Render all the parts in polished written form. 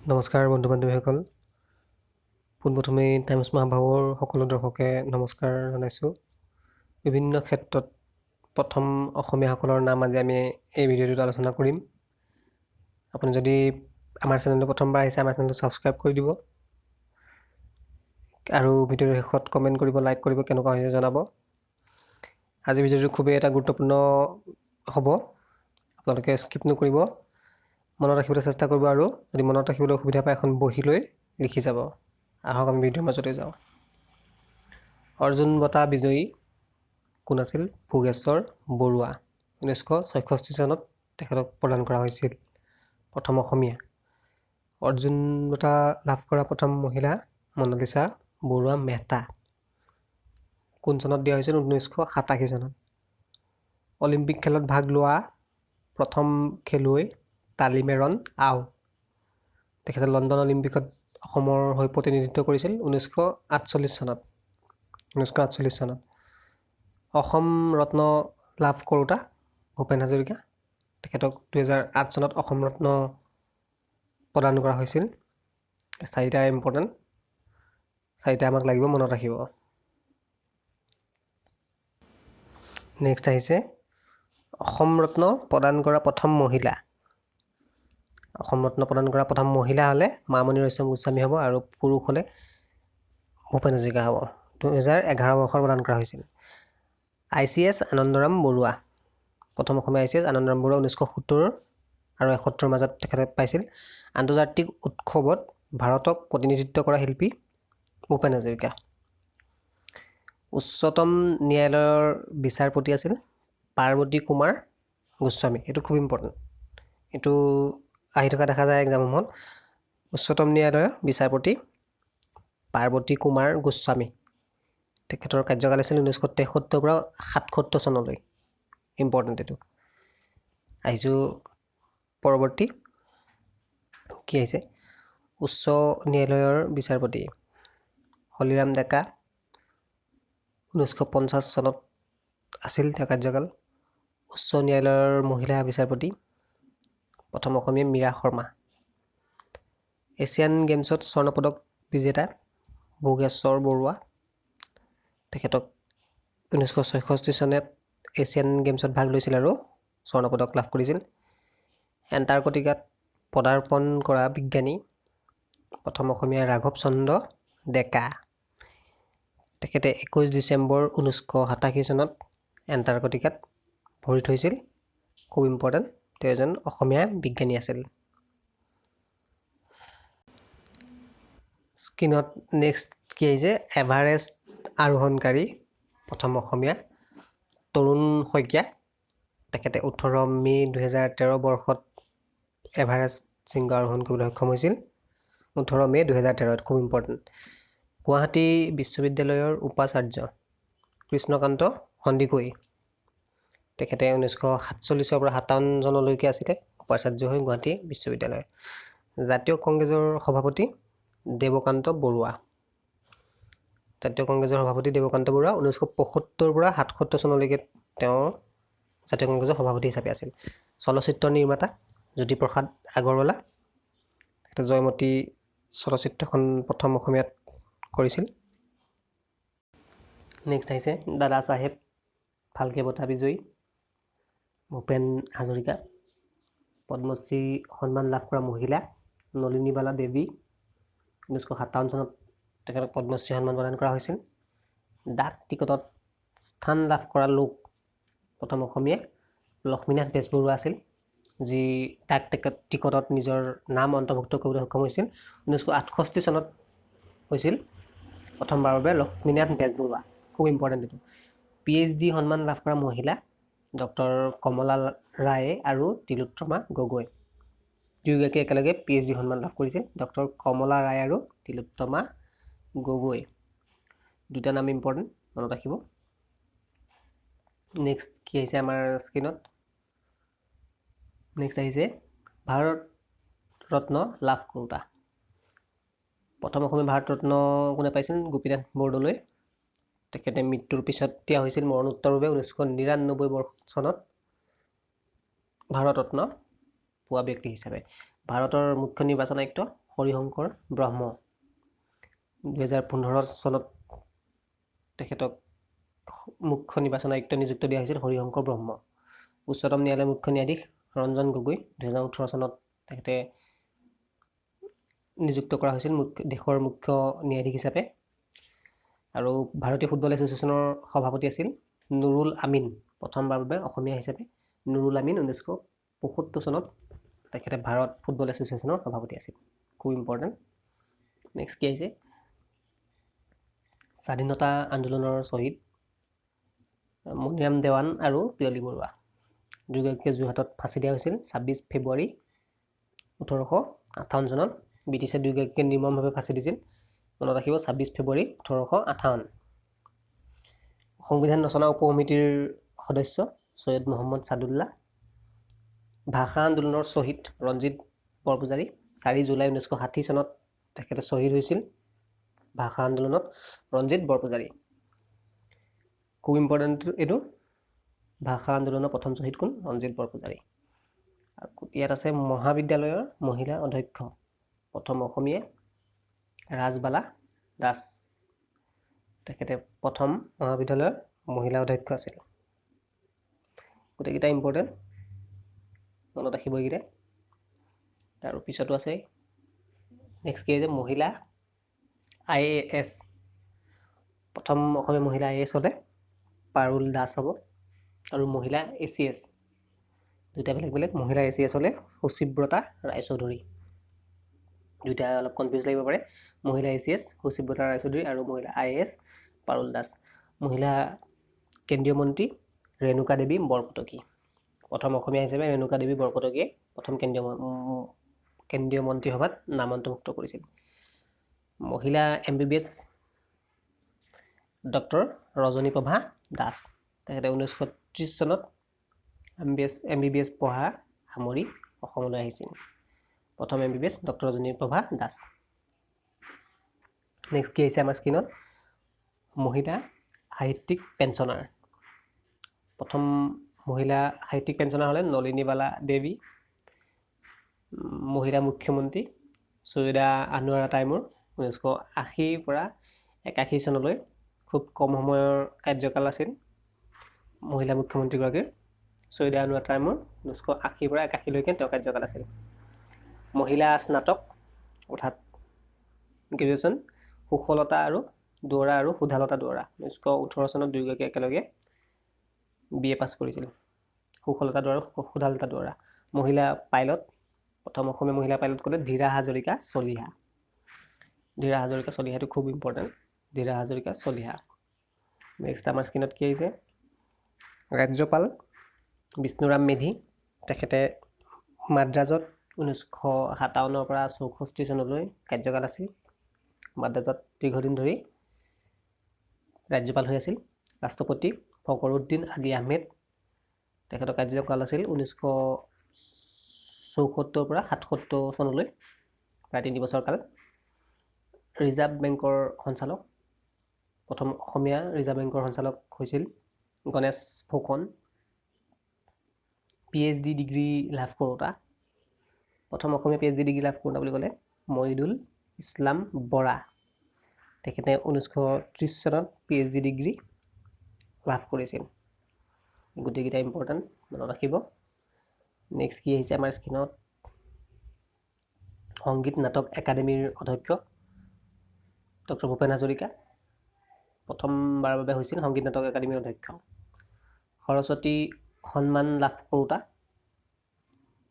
নমস্কাৰ বন্ধু বান্ধৱীসকল, পোনপ্ৰথমে টাইমছ মহাভাৱৰ সকলো দৰ্শকে নমস্কাৰ জনাইছোঁ। বিভিন্ন ক্ষেত্ৰত প্ৰথম অসমীয়াসকলৰ নাম আজি আমি এই ভিডিঅ'টোত আলোচনা কৰিম। আপুনি যদি আমাৰ চেনেলটো প্ৰথমবাৰ আহিছে, আমাৰ চেনেলটো ছাবস্ক্ৰাইব কৰি দিব আৰু ভিডিঅ'ৰ শেষত কমেণ্ট কৰিব, লাইক কৰিব, কেনেকুৱা হৈছে জনাব। আজি ভিডিঅ'টো খুবেই এটা গুৰুত্বপূৰ্ণ হ'ব, আপোনালোকে স্কিপ নকৰিব, মনত ৰাখিবলৈ চেষ্টা কৰিব আৰু যদি মনত ৰাখিবলৈ অসুবিধা পায় এখন বহি লৈ লিখি যাব। আহক আমি ভিডিঅ'ৰ মাজতে যাওঁ। অৰ্জুন বঁটা বিজয়ী কোন আছিল? ভোগেশ্বৰ বৰুৱা। 1966 চনত তেখেতক প্ৰদান কৰা হৈছিল। প্ৰথম অসমীয়া। অৰ্জুন বঁটা লাভ কৰা প্ৰথম মহিলা মনালিছা বৰুৱা মেহতা। কোন চনত দিয়া হৈছিল? 1987 চনত। অলিম্পিক খেলত ভাগ লোৱা প্ৰথম খেলুৱৈ তালিমেৰন আও। তেখেতে লণ্ডন অলিম্পিকত অসমৰ হৈ প্ৰতিনিধিত্ব কৰিছিল 1948 চনত। অসম ৰত্ন লাভ কৰোঁতা ভূপেন হাজৰিকা। তেখেতক 2008 চনত অসম ৰত্ন প্ৰদান কৰা হৈছিল। চাৰিটা ইম্পৰ্টেণ্ট, চাৰিটা আমাক লাগিব, মনত ৰাখিব। নেক্সট আহিছে অসম ৰত্ন প্ৰদান কৰা প্ৰথম মহিলা। অসম ৰত্ন প্ৰদান কৰা প্ৰথম মহিলা হ'লে মামণি ৰয়ছম গোস্বামী হ'ব আৰু পুৰুষ হ'লে ভূপেন হাজৰিকা হ'ব। 2011 বৰ্ষত প্ৰদান কৰা হৈছিল। ICS আনন্দৰাম বৰুৱা। প্ৰথম অসমীয়া ICS আনন্দৰাম বৰুৱা 1970 আৰু 71 মাজত তেখেতে পাইছিল। আন্তৰ্জাতিক উৎসৱত ভাৰতক প্ৰতিনিধিত্ব কৰা শিল্পী ভূপেন হাজৰিকা। উচ্চতম ন্যায়ালয়ৰ বিচাৰপতি আছিল পাৰ্বতী কুমাৰ গোস্বামী। এইটো খুব ইম্পৰ্টেণ্ট, এইটো আহি থকা দেখা যায় এক্সামসমূহত। উচ্চতম ন্যায়ালয়ৰ বিচাৰপতি পাৰ্বতী কুমাৰ গোস্বামী। তেখেতৰ কাৰ্যকাল আছিল 1973 পৰা 77 চনলৈ। ইম্পৰ্টেণ্ট এইটো। আহিছোঁ পৰৱৰ্তী কি আহিছে? উচ্চ ন্যায়ালয়ৰ বিচাৰপতি হলিৰাম ডেকা। 1950 চনত আছিল তেওঁৰ কাৰ্যকাল। উচ্চ ন্যায়ালয়ৰ মহিলা বিচাৰপতি প্ৰথম অসমীয়া মীৰা শৰ্মা। এছিয়ান গেমছত স্বৰ্ণ পদক বিজেতা ভোগেশ্বৰ বৰুৱা। তেখেতক 1966 চনত এছিয়ান গেমছত ভাগ লৈছিল আৰু স্বৰ্ণ পদক লাভ কৰিছিল। এণ্টাৰ্কটিকাত পদাৰ্পণ কৰা বিজ্ঞানী প্ৰথম অসমীয়া ৰাঘৱ চন্দ্ৰ ডেকা। তেখেতে 21 ডিচেম্বৰ 1987 চনত এণ্টাৰ্কটিকাত ভৰি থৈছিল। খুব ইম্পৰ্টেণ্ট, তেওঁ এজন অসমীয়া বিজ্ঞানী আছিল। স্ক্ৰীনত নেক্সট কি আহিছে? এভাৰেষ্ট আৰোহণকাৰী প্ৰথম অসমীয়া তৰুণ শইকীয়া। তেখেতে 18 মে 2013 বৰ্ষত এভাৰেষ্ট শৃংগ আৰোহণ কৰিবলৈ সক্ষম হৈছিল। 18 মে 2013, খুব ইম্পৰ্টেণ্ট। গুৱাহাটী বিশ্ববিদ্যালয়ৰ উপাচাৰ্য কৃষ্ণকান্ত সন্দিকৈ। তেখেতে 1947 পৰা 57 চনলৈকে আছিলে উপাচাৰ্য হৈ গুৱাহাটী বিশ্ববিদ্যালয়। জাতীয় কংগ্ৰেছৰ সভাপতি দেৱকান্ত বৰুৱা। জাতীয় কংগ্ৰেছৰ সভাপতি দেৱকান্ত বৰুৱা 1975 পৰা 77 চনলৈকে তেওঁ জাতীয় কংগ্ৰেছৰ সভাপতি হিচাপে আছিল। চলচ্চিত্ৰ নিৰ্মাতা জ্যোতিপ্ৰসাদ আগৰৱালা। তেখেতে জয়মতী চলচ্চিত্ৰখন প্ৰথম অসমীয়াত কৰিছিল। নেক্সট আহিছে দাদা চাহেব ফাল্কে বঁটা বিজয়ী ভূপেন হাজৰিকা। পদ্মশ্ৰী সন্মান লাভ কৰা মহিলা নলিনীবালা দেৱী। 1957 চনত তেখেতক পদ্মশ্ৰী সন্মান প্ৰদান কৰা হৈছিল। ডাক টিকটত স্থান লাভ কৰা লোক প্ৰথম অসমীয়া লক্ষ্মীনাথ বেজবৰুৱা আছিল, যি ডাক টিকটত নিজৰ নাম অন্তৰ্ভুক্ত কৰিবলৈ সক্ষম হৈছিল। 1968 চনত হৈছিল প্ৰথমবাৰৰ বাবে লক্ষ্মীনাথ বেজবৰুৱা। খুব ইম্পৰ্টেণ্ট এইটো। PhD সন্মান লাভ কৰা মহিলা ডক্টৰ কমলা ৰায়ে আৰু তিলোত্তমা গগৈ। দুয়োগৰাকী একেলগে PhD সন্মান লাভ কৰিছে, ডক্টৰ কমলা ৰায় আৰু তিলোত্তমা গগৈ। দুটা নাম ইম্পৰ্টেণ্ট, মনত ৰাখিব। নেক্সট কি আহিছে আমাৰ স্ক্ৰীনত? নেক্সট আহিছে ভাৰত ৰত্ন লাভ কৰোঁতা। প্ৰথম অসমীয়া ভাৰত ৰত্ন কোনে পাইছিল? গোপীনাথ বৰদলৈ। তেখেতে মৃত্যুৰ পিছত দিয়া হৈছিল মৰণোত্তৰভাৱে 1999 চনত ভাৰত ৰত্ন পোৱা ব্যক্তি হিচাপে। ভাৰতৰ মুখ্য নিৰ্বাচন আয়ুক্ত হৰিশংকৰ ব্ৰহ্ম। 2015 চনত তেখেতক মুখ্য নিৰ্বাচন আয়ুক্ত নিযুক্ত দিয়া হৈছিল হৰিশংকৰ ব্ৰহ্ম। উচ্চতম ন্যায়ালয়ৰ মুখ্য ন্যায়াধীশ ৰঞ্জন গগৈ 2018 চনত তেখেতে নিযুক্ত কৰা হৈছিল দেশৰ মুখ্য ন্যায়াধীশ হিচাপে। আৰু ভাৰতীয় ফুটবল এছ'চিয়েশ্যনৰ সভাপতি আছিল নুৰুল আমিন, প্ৰথমবাৰৰ বাবে অসমীয়া হিচাপে নুৰুল আমিন 1975 চনত তেখেতে ভাৰত ফুটবল এছ'চিয়েশ্যনৰ সভাপতি আছিল। খুব ইম্পৰ্টেণ্ট। নেক্সট কি আহিছে, স্বাধীনতা আন্দোলনৰ শ্বহীদ মণিৰাম দেৱান আৰু পিয়লি বৰুৱা দুয়োগৰাকীকে যোৰহাটত ফাঁচি দিয়া হৈছিল 26 ফেব্ৰুৱাৰী 1858 চনত। ব্ৰিটিছে দুয়োগৰাকীকে নিৰ্মমভাৱে ফাঁচি দিছিল। মনত ৰাখিব 26 ফেব্ৰুৱাৰী 1858। সংবিধান ৰচনা উপ সমিতিৰ সদস্য সৈয়দ মহম্মদ ছাদুল্লাহ। ভাষা আন্দোলনৰ শ্বহীদ ৰঞ্জিত বৰপূজাৰী 4 জুলাই 1960 চনত তেখেতে শ্বহীদ হৈছিল ভাষা আন্দোলনত ৰঞ্জিত বৰপূজাৰী। খুব ইম্পৰ্টেণ্ট এইটো, ভাষা আন্দোলনৰ প্ৰথম শ্বহীদ কোন? ৰঞ্জিত বৰপূজাৰী। ইয়াত আছে মহাবিদ্যালয়ৰ মহিলা অধ্যক্ষ, প্ৰথম অসমীয়া ৰাজবালা দাস, তেখেতে প্ৰথম মহাবিদ্যালয়ৰ মহিলা অধ্যক্ষ আছিল। গোটেইকেইটা ইম্পৰ্টেণ্ট, মনত ৰাখিব এইকেইটা। তাৰ পিছতো আছে নেক্সট কি যে মহিলা IAS, প্ৰথম অসমীয়া মহিলা IAS হ'লে পাৰুল দাস হ'ব। আৰু মহিলা ACS দুটা বেলেগ বেলেগ। মহিলা ACS হ'লে সুচিব্ৰতা ৰায়চৌধুৰী। দুইটা অলপ কনফিউজ লাগিব পাৰে। মহিলা ACS সুচিব্ৰতা ৰায়চৌধুৰী আৰু মহিলা IAS পাৰুল দাস। মহিলা কেন্দ্ৰীয় মন্ত্ৰী ৰেণুকা দেৱী বৰকটকী, প্ৰথম অসমীয়া হিচাপে ৰেণুকা দেৱী বৰকটকীয়ে প্ৰথম কেন্দ্ৰীয় মন্ত্ৰীসভাত নাম অন্তৰ্ভুক্ত কৰিছিল। মহিলা MBBS ডক্টৰ ৰজনীপ্ৰভা দাস, তেখেতে 1930 চনত MBBS পঢ়া সামৰি অসমলৈ আহিছিল। প্ৰথম MBBS doctor Rajaniprabha Das. Next কি আহিছে আমাৰ স্ক্ৰীনত, মহিলা সাহিত্যিক পেঞ্চনাৰ। প্ৰথম মহিলা সাহিত্যিক পেঞ্চনাৰ হ'লে নলিনীবালা দেৱী। মহিলা মুখ্যমন্ত্ৰী ছৈয়দা আনোৱাৰা তাইমুৰ 1980 পৰা 81 চনলৈ। খুব কম সময়ৰ কাৰ্যকাল আছিল মহিলা মুখ্যমন্ত্ৰীগৰাকীৰ। ছৈয়দা আনোৱাৰা তাইমুৰ 1980 পৰা 81লৈকে তেওঁ কাৰ্যকাল আছিল। মহিলা স্নাতক অৰ্থাৎ গ্ৰেজুৱেশ্যন সুখলতা আৰু দুৱৰা আৰু সুধালতা দুৱৰা 1918 চনত দুয়োগৰাকী একেলগে BA পাছ কৰিছিল। সুখলতা দুৱৰা সুধালতা দুৱৰা। মহিলা পাইলট, প্ৰথম অসমীয়া মহিলা পাইলট ক'লে ধীৰা হাজৰিকা চলিহা। ধীৰা হাজৰিকা চলিহাটো খুব ইম্পৰ্টেণ্ট, ধীৰা হাজৰিকা চলিহা। নেক্সট আমাৰ স্ক্ৰীনত কি আহিছে, ৰাজ্যপাল বিষ্ণুৰাম মেধি, তেখেতে মাদ্ৰাজত 1957 পৰা 64 চনলৈ কাৰ্যকাল আছিল। মাদ্ৰাজত দীৰ্ঘদিন ধৰি ৰাজ্যপাল হৈ আছিল। ৰাষ্ট্ৰপতি ফখৰুদ্দিন আলি আহমেদ, তেখেতৰ কাৰ্যকাল আছিল 1974 পৰা 77 চনলৈ, প্ৰায় 3 বছৰ কাল। ৰিজাৰ্ভ বেংকৰ সঞ্চালক, প্ৰথম অসমীয়া ৰিজাৰ্ভ বেংকৰ সঞ্চালক হৈছিল গণেশ ফুকন। PhD ডিগ্ৰী লাভ কৰোঁতা, প্ৰথম অসমীয়া PhD ডিগ্ৰী লাভ কৰোঁতা বুলি ক'লে মহিদুল ইছলাম বৰা, তেখেতে 1930 চনত PhD ডিগ্ৰী লাভ কৰিছিল। গোটেইকেইটা ইম্পৰ্টেণ্ট, মনত ৰাখিব। নেক্সট কি আহিছে আমাৰ স্ক্ৰীনত, সংগীত নাটক একাডেমীৰ অধ্যক্ষ ডক্টৰ ভূপেন হাজৰিকা, প্ৰথমবাৰৰ বাবে হৈছিল সংগীত নাটক একাডেমীৰ অধ্যক্ষ। সৰস্বতী সন্মান লাভ কৰোঁতা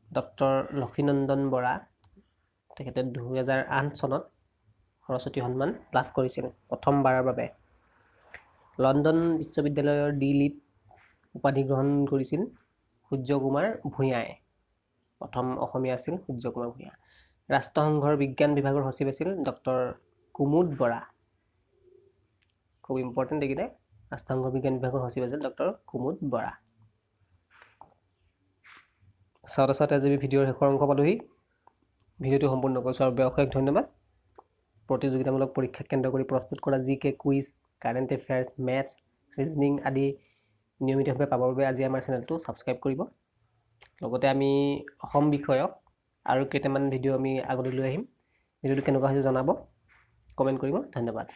ডক্টৰ লক্ষীনন্দন বৰা, তেখেতে 2008 চনত সৰস্বতী সন্মান লাভ কৰিছিল প্ৰথমবাৰৰ বাবে। লণ্ডন বিশ্ববিদ্যালয়ৰ D.Litt উপাধি গ্ৰহণ কৰিছিল সূৰ্যকুমাৰ ভূঞাই, প্ৰথম অসমীয়া আছিল সূৰ্যকুমাৰ ভূঞা। ৰাষ্ট্ৰসংঘৰ বিজ্ঞান বিভাগৰ সচিব আছিল ডক্টৰ কুমুদ বৰা। খুব ইম্পৰ্টেণ্ট এইকেইটা, ৰাষ্ট্ৰসংঘৰ বিজ্ঞান বিভাগৰ সচিব আছিল ডক্টৰ কুমুদ বৰা। চাওঁতে চাওঁতে আজি ভিডিঅ'ৰ শেষৰ অংশ পালোহি। ভিডিঅ'টো সম্পূৰ্ণ কৰিছোঁ আৰু অশেষ ধন্যবাদ। প্ৰতিযোগিতামূলক পৰীক্ষাক কেন্দ্ৰ কৰি প্ৰস্তুত কৰা GK quiz, current affairs, maths, reasoning আদি নিয়মিতভাৱে পাবৰ বাবে আজি আমাৰ চেনেলটো ছাবস্ক্ৰাইব কৰিব। লগতে আমি অসম বিষয়ক আৰু কেইটামান ভিডিঅ' আমি আগলৈ লৈ আহিম। ভিডিঅ'টো কেনেকুৱা হৈছে জনাব, কমেণ্ট কৰিব। ধন্যবাদ।